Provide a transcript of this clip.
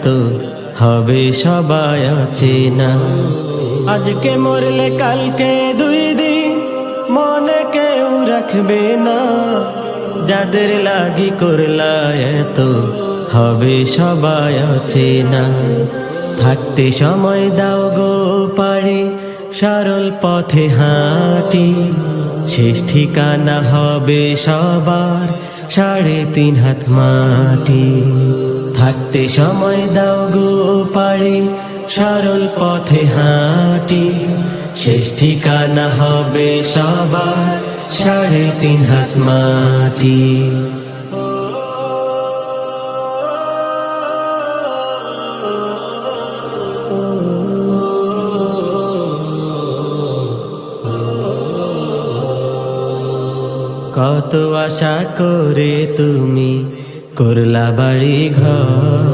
তো হবে সবাই অচেনা। আজকে মরলে কালকে 2 দিন মনে কেউ রাখবে না। যাদের লাগি করলা তো হবে সবাই অচেনা। থাকতে সময় দাও গো পারি সরল পথে হাঁটি। শেষ ঠিকানা হবে সবার 3.5 হাত মাটি। থাকতে সময় দাও গো পারি সরল পথে হাঁটি। শেষ ঠিকানা হবে সবার 3.5 হাত মাটি। কত আশা করে তুমি করলা বাড়ি ঘর।